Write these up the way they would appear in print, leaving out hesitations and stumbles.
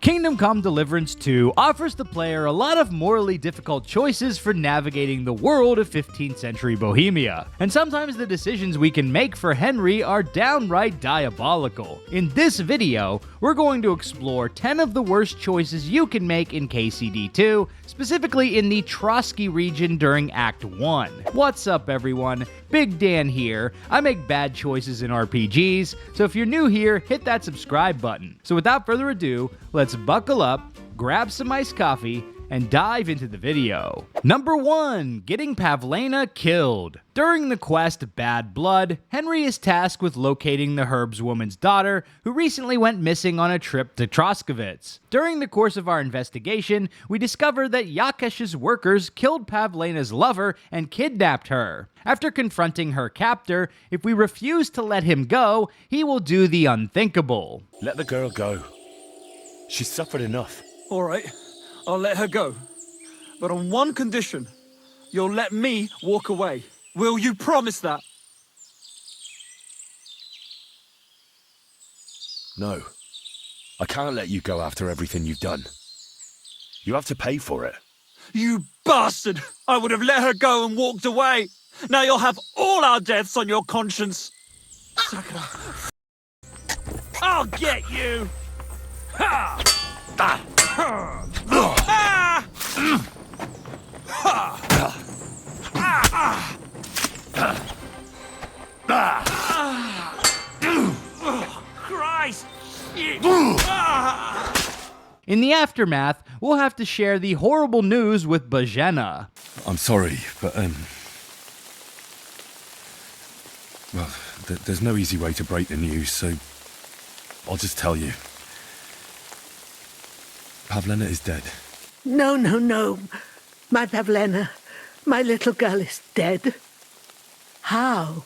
Kingdom Come Deliverance 2 offers the player a lot of morally difficult choices for navigating the world of 15th century Bohemia, and sometimes the decisions we can make for Henry are downright diabolical. In this video, we're going to explore 10 of the worst choices you can make in KCD2, specifically in the Trosky region during Act 1. What's up everyone, Big Dan here. I make bad choices in RPGs, so if you're new here, hit that subscribe button. So without further ado, let's buckle up, grab some iced coffee, and dive into the video. Number 1. Getting Pavlena Killed. During the quest Bad Blood, Henry is tasked with locating the herbswoman's daughter, who recently went missing on a trip to Troskovitz. During the course of our investigation, we discover that Jakesh's workers killed Pavlena's lover and kidnapped her. After confronting her captor, if we refuse to let him go, he will do the unthinkable. Let the girl go. She's suffered enough. All right, I'll let her go. But on one condition. You'll let me walk away. Will you promise that? No. I can't let you go after everything you've done. You have to pay for it. You bastard! I would have let her go and walked away. Now you'll have all our deaths on your conscience. I'll get you! Ha! Ah! Ah! Ah! Christ! In the aftermath, we'll have to share the horrible news with Bohemia. I'm sorry, but, well, there's no easy way to break the news, so I'll just tell you. Pavlena is dead. No. My Pavlena, my little girl is dead. How?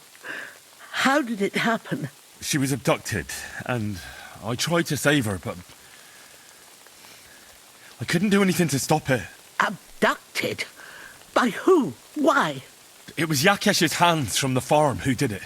How did it happen? She was abducted, and I tried to save her, but I couldn't do anything to stop it. Abducted? By who? Why? It was Jakesh's hands from the farm who did it.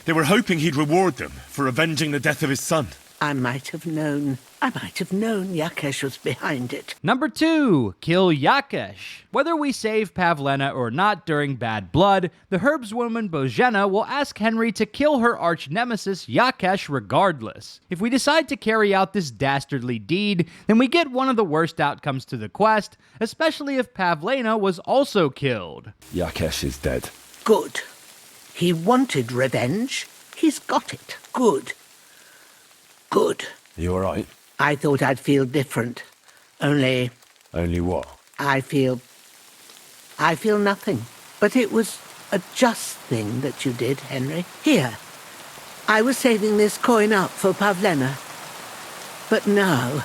They were hoping he'd reward them for avenging the death of his son. I might have known Jakesh was behind it. Number 2. Kill Jakesh. Whether we save Pavlena or not during Bad Blood, the herbswoman Bohemia will ask Henry to kill her arch-nemesis Jakesh regardless. If we decide to carry out this dastardly deed, then we get one of the worst outcomes to the quest, especially if Pavlena was also killed. Jakesh is dead. Good. He wanted revenge. He's got it. Good. You alright? I thought I'd feel different. Only What? I feel nothing. But it was a just thing that you did, Henry. Here, I was saving this coin up for Pavlena. But no.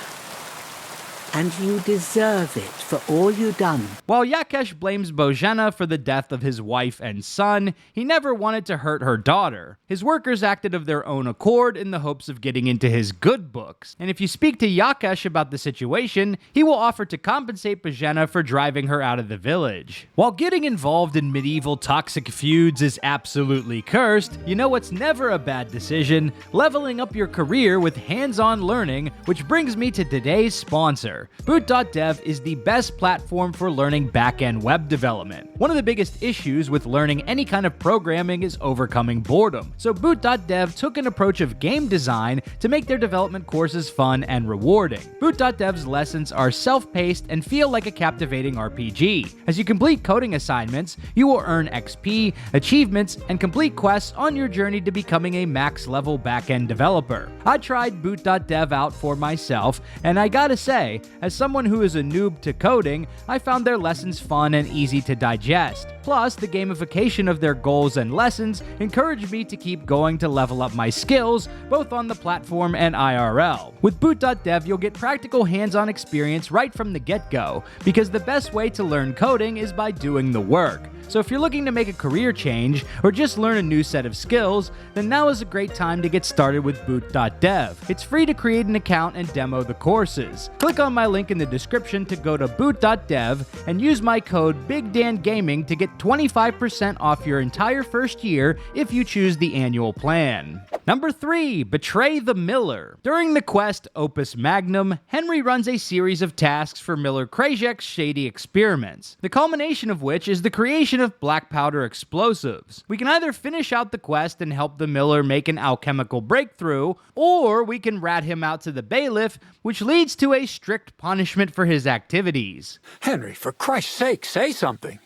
And you deserve it for all you done. While Jakesh blames Bohemia for the death of his wife and son, he never wanted to hurt her daughter. His workers acted of their own accord in the hopes of getting into his good books. And if you speak to Jakesh about the situation, he will offer to compensate Bohemia for driving her out of the village. While getting involved in medieval toxic feuds is absolutely cursed, you know what's never a bad decision? Leveling up your career with hands-on learning, which brings me to today's sponsor. Boot.dev is the best platform for learning back-end web development. One of the biggest issues with learning any kind of programming is overcoming boredom. So Boot.dev took an approach of game design to make their development courses fun and rewarding. Boot.dev's lessons are self-paced and feel like a captivating RPG. As you complete coding assignments, you will earn XP, achievements, and complete quests on your journey to becoming a max-level back-end developer. I tried Boot.dev out for myself, and I gotta say, as someone who is a noob to coding, I found their lessons fun and easy to digest. Plus, the gamification of their goals and lessons encouraged me to keep going to level up my skills, both on the platform and IRL. With Boot.dev, you'll get practical hands-on experience right from the get-go, because the best way to learn coding is by doing the work. So if you're looking to make a career change, or just learn a new set of skills, then now is a great time to get started with Boot.dev. It's free to create an account and demo the courses. Click on my link in the description to go to Boot.dev and use my code BIGDANGAMING to get 25% off your entire first year if you choose the annual plan. Number 3. Betray the Miller. During the quest Opus Magnum, Henry runs a series of tasks for Miller Krajek's shady experiments, the culmination of which is the creation of black powder explosives. We can either finish out the quest and help the Miller make an alchemical breakthrough, or we can rat him out to the bailiff, which leads to a strict punishment for his activities. Henry, for Christ's sake, say something.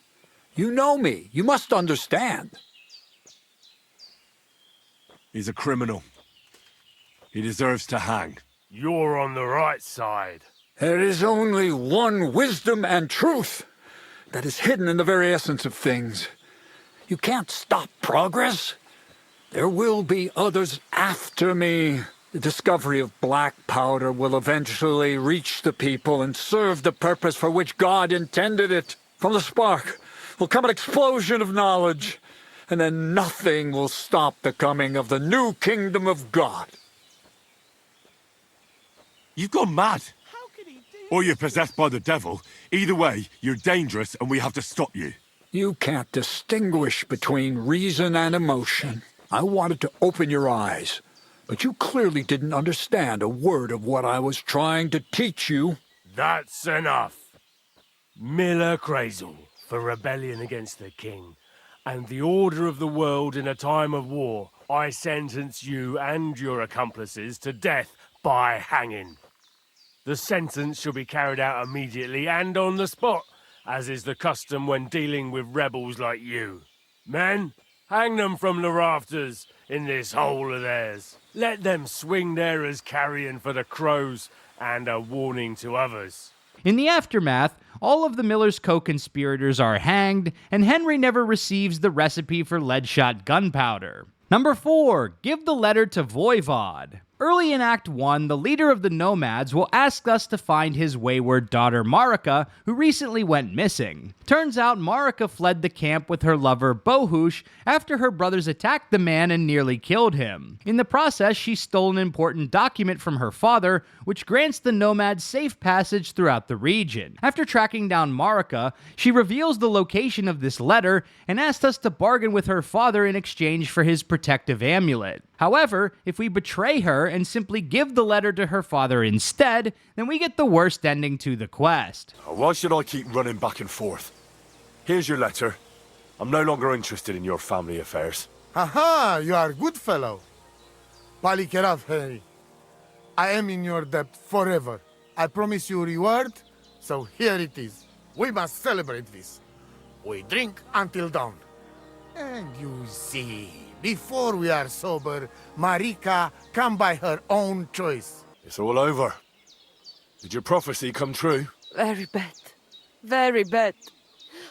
You know me. You must understand. He's a criminal. He deserves to hang. You're on the right side. There is only one wisdom and truth that is hidden in the very essence of things. You can't stop progress. There will be others after me. The discovery of black powder will eventually reach the people and serve the purpose for which God intended it. From the spark will come an explosion of knowledge, and then nothing will stop the coming of the new kingdom of God. You've gone mad. Or you're possessed by the devil. Either way, you're dangerous and we have to stop you. You can't distinguish between reason and emotion. I wanted to open your eyes, but you clearly didn't understand a word of what I was trying to teach you. That's enough. Miller Crazel for rebellion against the king and the order of the world in a time of war. I sentence you and your accomplices to death by hanging. The sentence shall be carried out immediately and on the spot, as is the custom when dealing with rebels like you. Men, hang them from the rafters in this hole of theirs. Let them swing there as carrion for the crows and a warning to others. In the aftermath, all of the Miller's co-conspirators are hanged, and Henry never receives the recipe for lead-shot gunpowder. Number 4. Give the letter to Voivode. Early in Act 1, the leader of the Nomads will ask us to find his wayward daughter Marika, who recently went missing. Turns out Marika fled the camp with her lover Bohush after her brothers attacked the man and nearly killed him. In the process, she stole an important document from her father, which grants the Nomads safe passage throughout the region. After tracking down Marika, she reveals the location of this letter and asks us to bargain with her father in exchange for his protective amulet. However, if we betray her and simply give the letter to her father instead, then we get the worst ending to the quest. Why should I keep running back and forth? Here's your letter. I'm no longer interested in your family affairs. Aha, you are a good fellow. Palikerav, Henry. I am in your debt forever. I promise you reward, so here it is. We must celebrate this. We drink until dawn. And you see, before we are sober, Marika come by her own choice. It's all over. Did your prophecy come true? Very bad. Very bad.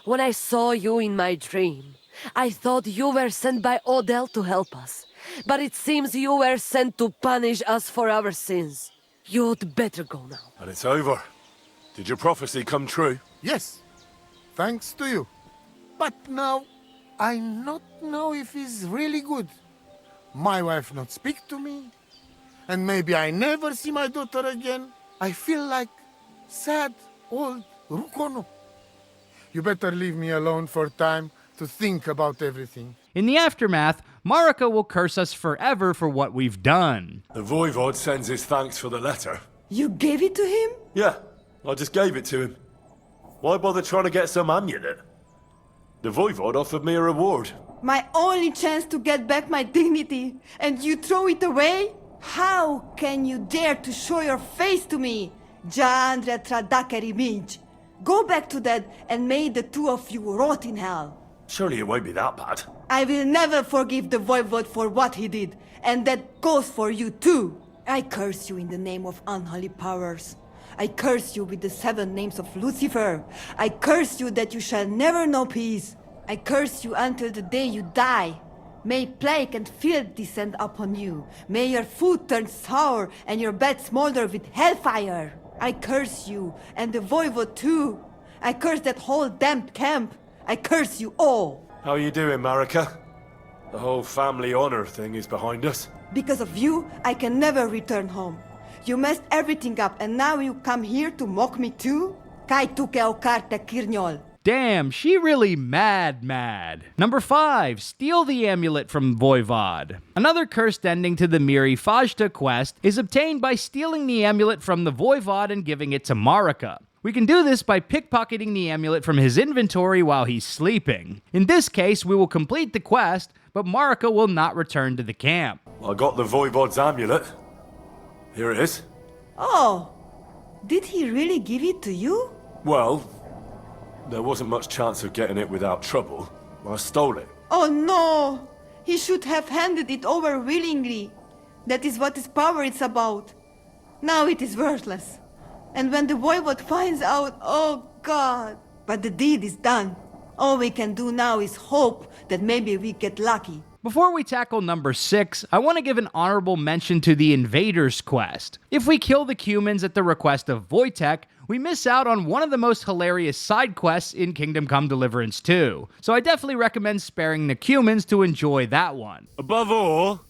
When I saw you in my dream, I thought you were sent by Odell to help us. But it seems you were sent to punish us for our sins. You'd better go now. And it's over. Did your prophecy come true? Yes, thanks to you. But now, I not know if it's really good. My wife not speak to me, and maybe I never see my daughter again. I feel like sad old Rukono. You better leave me alone for time to think about everything. In the aftermath, Marika will curse us forever for what we've done. The Voivode sends his thanks for the letter. You gave it to him? Yeah, I just gave it to him. Why bother trying to get some amulet? The Voivode offered me a reward. My only chance to get back my dignity, and you throw it away? How can you dare to show your face to me, Jandre Tradakeri Mij? Go back to that, and may the two of you rot in hell. Surely it won't be that bad. I will never forgive the Voivode for what he did, and that goes for you too. I curse you in the name of unholy powers. I curse you with the 7 names of Lucifer. I curse you that you shall never know peace. I curse you until the day you die. May plague and filth descend upon you. May your food turn sour and your bed smolder with hellfire. I curse you, and the Voivode too. I curse that whole damned camp. I curse you all. How are you doing, Marika? The whole family honor thing is behind us. Because of you, I can never return home. You messed everything up, and now you come here to mock me too? Kai tuke o karte kirnjol. Damn, she really mad. Number 5, steal the amulet from Voivode. Another cursed ending to the Voivode quest is obtained by stealing the amulet from the Voivode and giving it to Marika. We can do this by pickpocketing the amulet from his inventory while he's sleeping. In this case, we will complete the quest, but Marika will not return to the camp. I got the Voivode's amulet. Here it is. Oh, did he really give it to you? Well, there wasn't much chance of getting it without trouble. I stole it. Oh no! He should have handed it over willingly. That is what his power is about. Now it is worthless. And when the Voivode finds out, oh God! But the deed is done. All we can do now is hope that maybe we get lucky. Before we tackle number 6, I want to give an honorable mention to the Invaders quest. If we kill the Cumans at the request of Vostatek, we miss out on one of the most hilarious side quests in Kingdom Come Deliverance 2. So I definitely recommend sparing the Cumans to enjoy that one. Above all,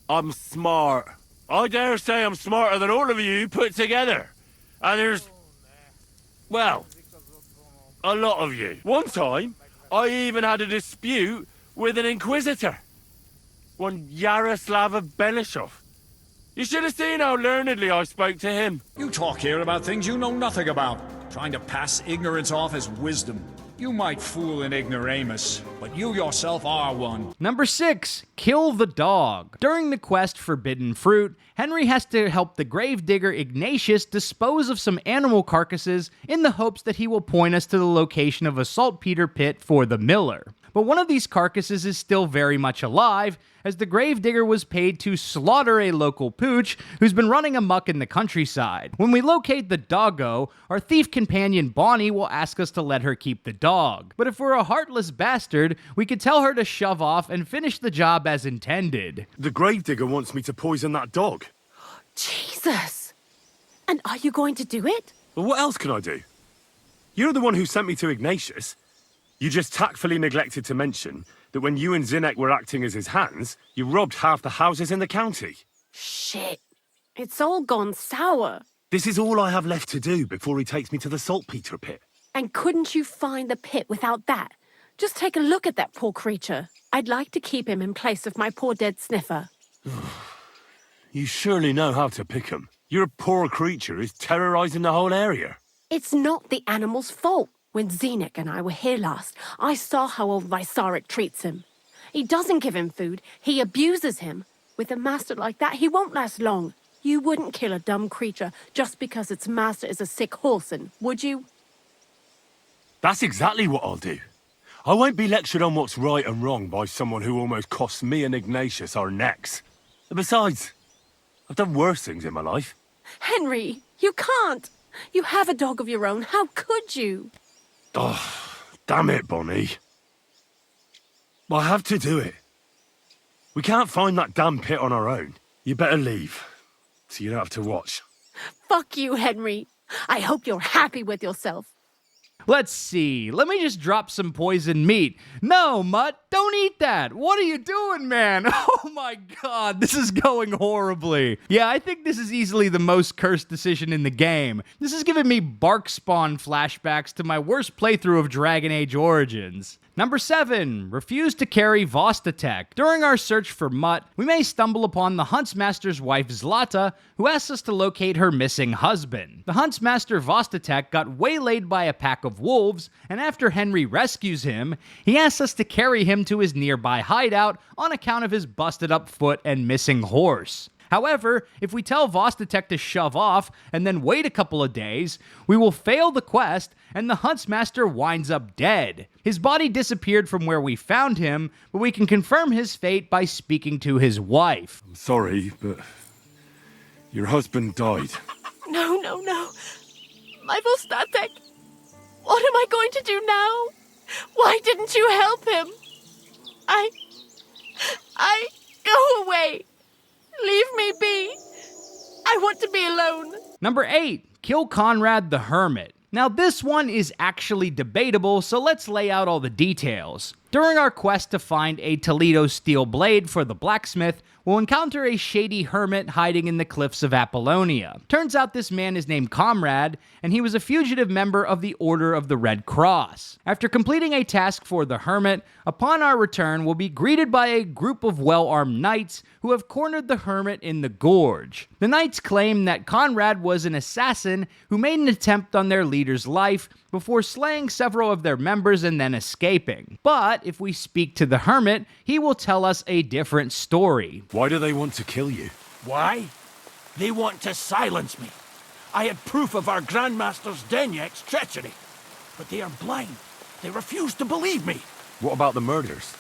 I'm smart. I dare say I'm smarter than all of you put together. And there's, well, a lot of you. One time, I even had a dispute with an Inquisitor. One Yaroslav of Benishov. You should have seen how learnedly I spoke to him. You talk here about things you know nothing about, trying to pass ignorance off as wisdom. You might fool an ignoramus, but you yourself are one. Number 6, kill the dog. During the quest Forbidden Fruit, Henry has to help the gravedigger Ignatius dispose of some animal carcasses in the hopes that he will point us to the location of a saltpeter pit for the miller. But one of these carcasses is still very much alive, as the gravedigger was paid to slaughter a local pooch who's been running amok in the countryside. When we locate the doggo, our thief companion Bonnie will ask us to let her keep the dog. But if we're a heartless bastard, we could tell her to shove off and finish the job as intended. The gravedigger wants me to poison that dog. Jesus! And are you going to do it? Well, what else can I do? You're the one who sent me to Ignatius. You just tactfully neglected to mention that when you and Zinnek were acting as his hands, you robbed half the houses in the county. Shit. It's all gone sour. This is all I have left to do before he takes me to the saltpeter pit. And couldn't you find the pit without that? Just take a look at that poor creature. I'd like to keep him in place of my poor dead sniffer. You surely know how to pick 'em. Your poor creature is terrorizing the whole area. It's not the animal's fault. When Zinnek and I were here last, I saw how old Vysarik treats him. He doesn't give him food, he abuses him. With a master like that, he won't last long. You wouldn't kill a dumb creature just because its master is a sick horseman, would you? That's exactly what I'll do. I won't be lectured on what's right and wrong by someone who almost cost me and Ignatius our necks. And besides, I've done worse things in my life. Henry, you can't. You have a dog of your own. How could you? Oh, damn it, Bonnie. I have to do it. We can't find that damn pit on our own. You better leave, so you don't have to watch. Fuck you, Henry. I hope you're happy with yourself. Let's see. Let me just drop some poisoned meat. No, Mutt, don't eat that. What are you doing, man? Oh my god, this is going horribly. Yeah, I think this is easily the most cursed decision in the game. This is giving me Bark Spawn flashbacks to my worst playthrough of Dragon Age Origins. Number 7, refuse to carry Vostatek. During our search for Mutt, we may stumble upon the Huntsmaster's wife Zlata, who asks us to locate her missing husband. The Huntsmaster Vostatek got waylaid by a pack of wolves, and after Henry rescues him, he asks us to carry him to his nearby hideout on account of his busted up foot and missing horse. However, if we tell Vostatek to shove off and then wait a couple of days, we will fail the quest and the Huntsmaster winds up dead. His body disappeared from where we found him, but we can confirm his fate by speaking to his wife. I'm sorry, but your husband died. No. My Vostatek. What am I going to do now? Why didn't you help him? Go away. Leave me be. I want to be alone. Number 8, kill Conrad the Hermit. Now this one is actually debatable, so let's lay out all the details. During our quest to find a Toledo steel blade for the blacksmith, we'll encounter a shady hermit hiding in the cliffs of Apollonia. Turns out this man is named Comrade, and he was a fugitive member of the Order of the Red Cross. After completing a task for the hermit, upon our return, we'll be greeted by a group of well-armed knights who have cornered the hermit in the gorge. The knights claim that Conrad was an assassin who made an attempt on their leader's life before slaying several of their members and then escaping. But if we speak to the hermit, he will tell us a different story. Why do they want to kill you? Why? They want to silence me. I had proof of our Grandmaster's Denyek's treachery. But they are blind. They refuse to believe me. What about the murders?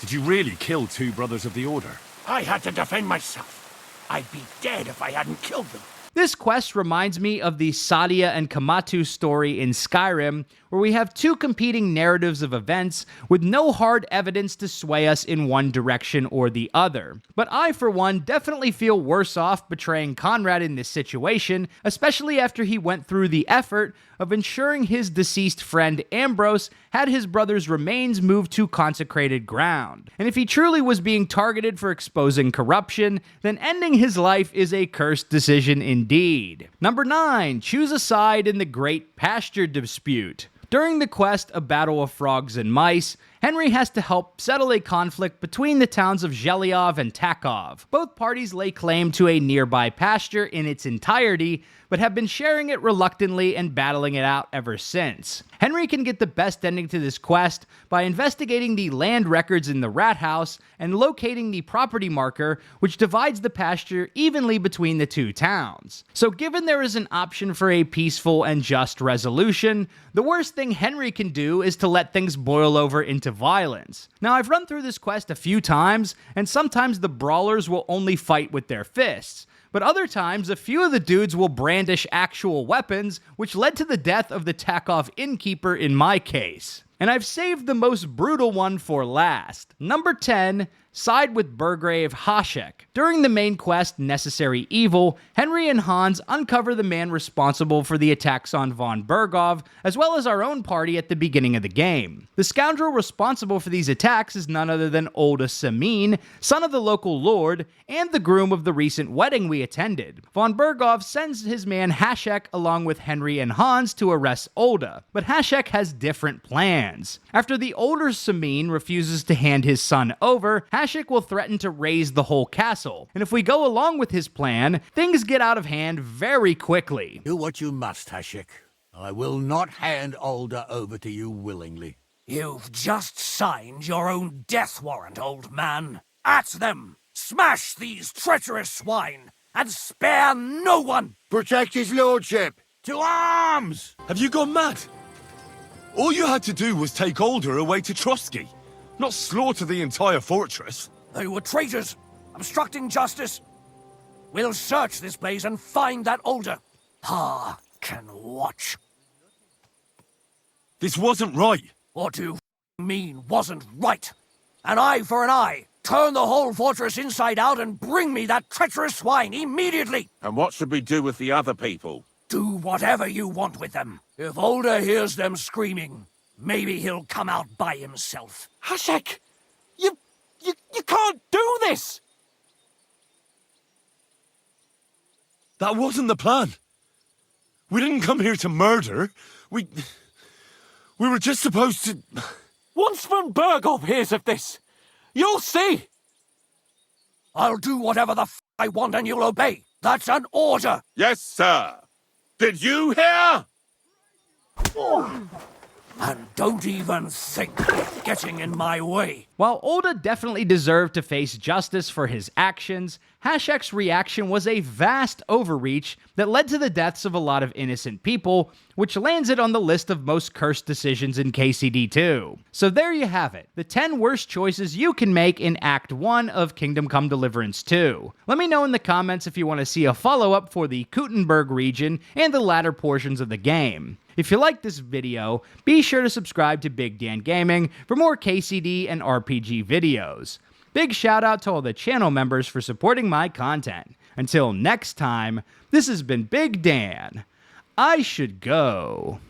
Did you really kill 2 brothers of the Order? I had to defend myself. I'd be dead if I hadn't killed them. This quest reminds me of the Sadia and Kamatu story in Skyrim, where we have 2 competing narratives of events with no hard evidence to sway us in one direction or the other. But I, for one, definitely feel worse off betraying Conrad in this situation, especially after he went through the effort of ensuring his deceased friend Ambrose had his brother's remains moved to consecrated ground. And if he truly was being targeted for exposing corruption, then ending his life is a cursed decision indeed. Number 9, choose a side in the Great Pasture dispute. During the quest, A Battle of Frogs and Mice, Henry has to help settle a conflict between the towns of Zhelyov and Takov. Both parties lay claim to a nearby pasture in its entirety, but have been sharing it reluctantly and battling it out ever since. Henry can get the best ending to this quest by investigating the land records in the rat house and locating the property marker which divides the pasture evenly between the 2 towns. So given there is an option for a peaceful and just resolution, the worst thing Henry can do is to let things boil over into violence. Now, I've run through this quest a few times, and sometimes the brawlers will only fight with their fists. But other times, a few of the dudes will brandish actual weapons, which led to the death of the Takov innkeeper in my case. And I've saved the most brutal one for last. Number 10, side with Burgrave Hashek. During the main quest, Necessary Evil, Henry and Hans uncover the man responsible for the attacks on von Burgov, as well as our own party at the beginning of the game. The scoundrel responsible for these attacks is none other than Olda Samin, son of the local lord, and the groom of the recent wedding we attended. Von Burgov sends his man Hashek along with Henry and Hans to arrest Olda, but Hashek has different plans. After the older Samin refuses to hand his son over, Hashek will threaten to raise the whole castle, and if we go along with his plan, things get out of hand very quickly. Do what you must, Hashek. I will not hand Olda over to you willingly. You've just signed your own death warrant, old man. At them! Smash these treacherous swine, and spare no one! Protect his lordship! To arms! Have you gone mad? All you had to do was take Older away to Trosky, not slaughter the entire fortress. They were traitors, obstructing justice. We'll search this place and find that Older. Can watch. This wasn't right. What do you mean wasn't right? An eye for an eye. Turn the whole fortress inside out and bring me that treacherous swine immediately. And what should we do with the other people? Do whatever you want with them. If Older hears them screaming, maybe he'll come out by himself. Hashek! You can't do this! That wasn't the plan. We didn't come here to murder. We were just supposed to... Once von Burgov hears of this, you'll see! I'll do whatever the I want and you'll obey. That's an order! Yes, sir. Did you hear? And don't even think of getting in my way. While Olda definitely deserved to face justice for his actions, Hashek's reaction was a vast overreach that led to the deaths of a lot of innocent people, which lands it on the list of most cursed decisions in KCD 2. So there you have it, the 10 worst choices you can make in Act 1 of Kingdom Come Deliverance 2. Let me know in the comments if you want to see a follow-up for the Kuttenberg region and the latter portions of the game. If you like this video, be sure to subscribe to Big Dan Gaming for more KCD and RPG videos. Big shout out to all the channel members for supporting my content. Until next time, this has been Big Dan. I should go.